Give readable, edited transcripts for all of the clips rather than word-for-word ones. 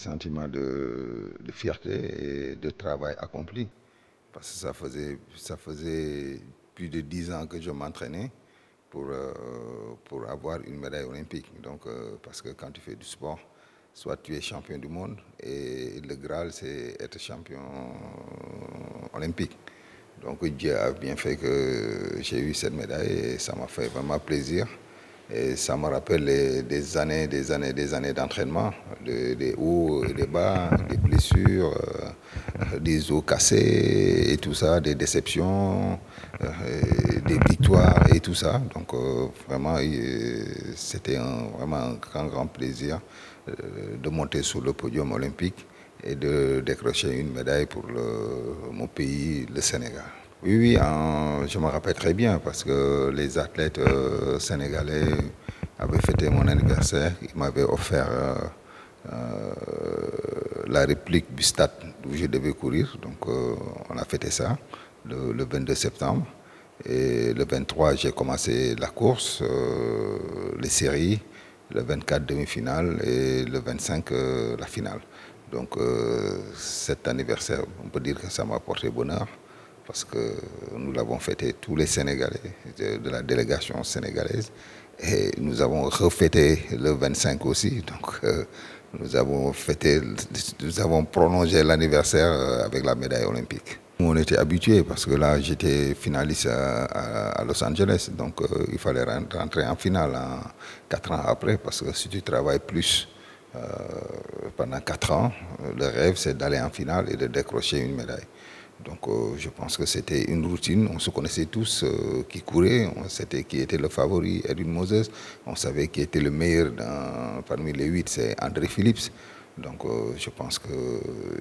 sentiment de fierté et de travail accompli. Parce que ça faisait plus de 10 ans que je m'entraînais pour avoir une médaille olympique. Donc, parce que quand tu fais du sport, soit tu es champion du monde et le Graal, c'est être champion olympique. Donc Dieu a bien fait que j'ai eu cette médaille et ça m'a fait vraiment plaisir. Et ça me rappelle des années d'entraînement, des hauts et des bas, des blessures, des os cassés et tout ça, des déceptions, des victoires et tout ça. Donc vraiment, c'était vraiment un grand plaisir de monter sur le podium olympique et de décrocher une médaille pour mon pays, le Sénégal. Oui, je me rappelle très bien parce que les athlètes sénégalais avaient fêté mon anniversaire. Ils m'avaient offert la réplique du stade où je devais courir. Donc on a fêté ça le 22 septembre. Et le 23, j'ai commencé la course, les séries, le 24 demi-finale et le 25 la finale. Donc cet anniversaire, on peut dire que ça m'a apporté bonheur parce que nous l'avons fêté tous les Sénégalais de la délégation sénégalaise et nous avons refêté le 25 aussi. Donc nous avons prolongé l'anniversaire avec la médaille olympique. On était habitués parce que là j'étais finaliste à Los Angeles, donc il fallait rentrer en finale 4 ans après parce que si tu travailles plus pendant 4 ans, le rêve c'est d'aller en finale et de décrocher une médaille. Donc je pense que c'était une routine, on se connaissait tous qui couraient, on savait qui était le favori, Edwin Moses, on savait qui était le meilleur parmi les 8, c'est André Phillips. Donc je pense que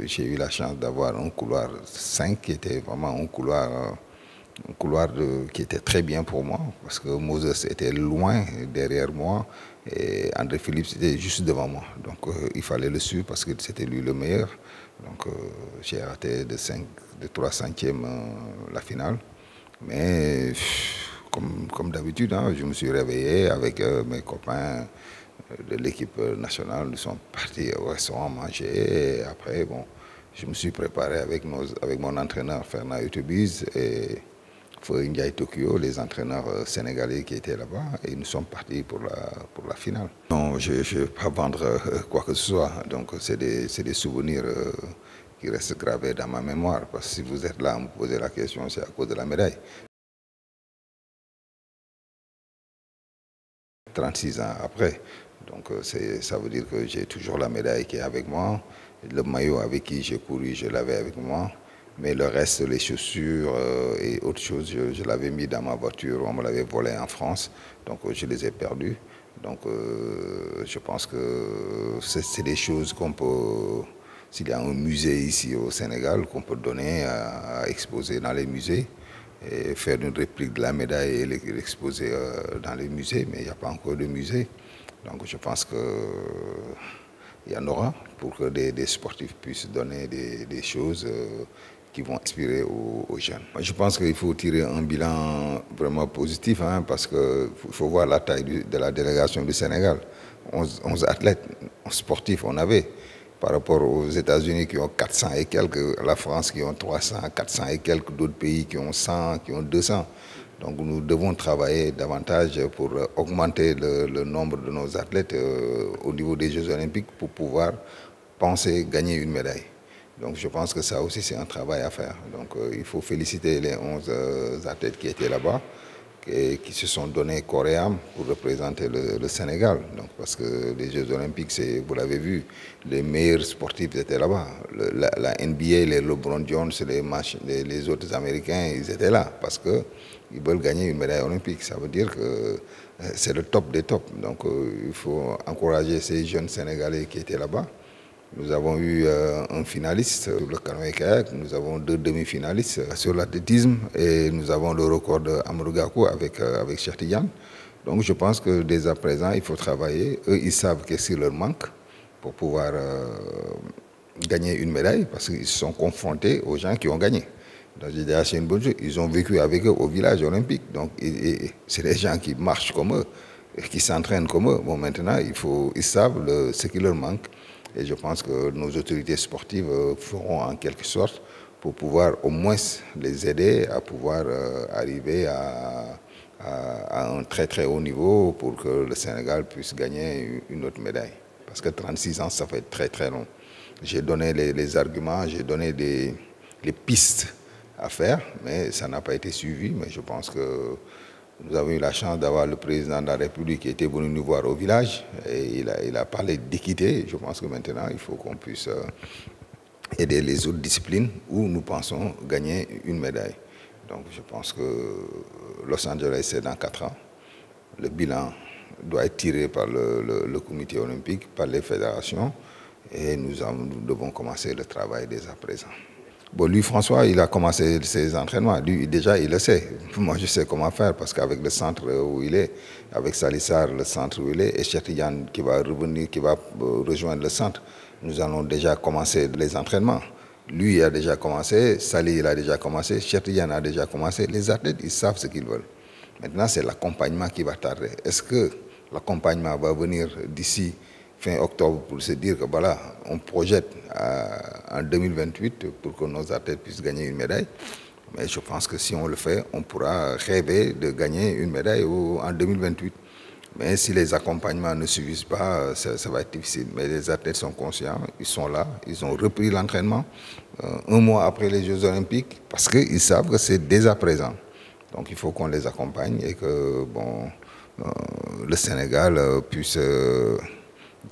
j'ai eu la chance d'avoir un couloir 5 qui était vraiment un couloir qui était très bien pour moi parce que Moses était loin derrière moi et André Phillips était juste devant moi. Donc il fallait le suivre parce que c'était lui le meilleur. Donc j'ai raté de 3 centièmes la finale. Mais comme d'habitude, hein, je me suis réveillé avec mes copains de l'équipe nationale. Nous sommes partis au restaurant manger et après, bon, je me suis préparé avec mon entraîneur Fernand Utebiz et Foy Ndiaye Tokyo, les entraîneurs sénégalais qui étaient là-bas, et nous sommes partis pour la finale. Non, je ne vais pas vendre quoi que ce soit, donc c'est des souvenirs qui restent gravés dans ma mémoire, parce que si vous êtes là à me poser la question, c'est à cause de la médaille. 36 ans après, donc ça veut dire que j'ai toujours la médaille qui est avec moi, le maillot avec qui j'ai couru, je l'avais avec moi. Mais le reste, les chaussures et autres choses, je l'avais mis dans ma voiture, on me l'avait volé en France, donc je les ai perdus. Donc je pense que c'est des choses qu'on peut, s'il y a un musée ici au Sénégal, qu'on peut donner à exposer dans les musées et faire une réplique de la médaille et l'exposer dans les musées, mais il n'y a pas encore de musée. Donc je pense qu'il y en aura pour que des sportifs puissent donner des choses qui vont inspirer aux jeunes. Je pense qu'il faut tirer un bilan vraiment positif, hein, parce qu'il faut voir la taille de la délégation du Sénégal. 11 athlètes, 11 sportifs on avait, par rapport aux États-Unis qui ont 400 et quelques, la France qui ont 300, 400 et quelques, d'autres pays qui ont 100, qui ont 200. Donc nous devons travailler davantage pour augmenter le nombre de nos athlètes au niveau des Jeux Olympiques pour pouvoir penser gagner une médaille. Donc je pense que ça aussi c'est un travail à faire. Donc il faut féliciter les 11 athlètes qui étaient là-bas et qui se sont donnés corps et âme pour représenter le Sénégal. Donc, parce que les Jeux Olympiques, vous l'avez vu, les meilleurs sportifs étaient là-bas. La NBA, les LeBron James, les autres Américains, ils étaient là parce qu'ils veulent gagner une médaille olympique. Ça veut dire que c'est le top des tops. Donc il faut encourager ces jeunes Sénégalais qui étaient là-bas. Nous avons eu un finaliste sur le canoë-kayak, nous avons 2 demi-finalistes sur l'athlétisme et nous avons le record d'Amadou Gakou avec Cheikh Tidiane. Donc je pense que dès à présent, il faut travailler. Eux, ils savent qu'est-ce qui leur manque pour pouvoir gagner une médaille parce qu'ils se sont confrontés aux gens qui ont gagné. Donc j'ai dit, c'est une bonne chose. Ils ont vécu avec eux au village olympique. Donc c'est des gens qui marchent comme eux, qui s'entraînent comme eux. Bon, maintenant, ils savent ce qui leur manque. Et je pense que nos autorités sportives feront en quelque sorte pour pouvoir au moins les aider à pouvoir arriver à un très très haut niveau pour que le Sénégal puisse gagner une autre médaille. Parce que 36 ans, ça fait très très long. J'ai donné les arguments, j'ai donné les pistes à faire, mais ça n'a pas été suivi. Mais je pense que nous avons eu la chance d'avoir le président de la République qui était venu nous voir au village et il a parlé d'équité. Je pense que maintenant, il faut qu'on puisse aider les autres disciplines où nous pensons gagner une médaille. Donc je pense que Los Angeles, c'est dans 4 ans. Le bilan doit être tiré par le comité olympique, par les fédérations, et nous devons commencer le travail dès à présent. Bon, lui, François, il a commencé ses entraînements. Lui, déjà, il le sait. Moi, je sais comment faire parce qu'avec le centre où il est, avec Salissar, le centre où il est, et Cheikh qui va revenir, qui va rejoindre le centre, nous allons déjà commencer les entraînements. Lui, il a déjà commencé, Salih, il a déjà commencé, Cheikh a déjà commencé. Les athlètes, ils savent ce qu'ils veulent. Maintenant, c'est l'accompagnement qui va tarder. Est-ce que l'accompagnement va venir d'ici fin octobre pour se dire que voilà, on projette en 2028 pour que nos athlètes puissent gagner une médaille? Mais je pense que si on le fait, on pourra rêver de gagner une médaille en 2028. Mais si les accompagnements ne suffisent pas, ça va être difficile. Mais les athlètes sont conscients, ils sont là, ils ont repris l'entraînement un mois après les Jeux Olympiques parce qu'ils savent que c'est dès à présent. Donc il faut qu'on les accompagne et que bon, le Sénégal puisse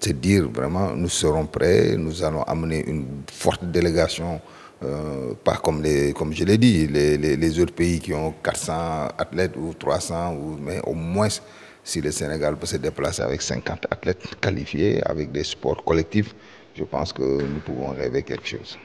se dire vraiment nous serons prêts, nous allons amener une forte délégation, pas comme je l'ai dit, les autres pays qui ont 400 athlètes ou 300, mais au moins si le Sénégal peut se déplacer avec 50 athlètes qualifiés, avec des sports collectifs, je pense que nous pouvons rêver quelque chose.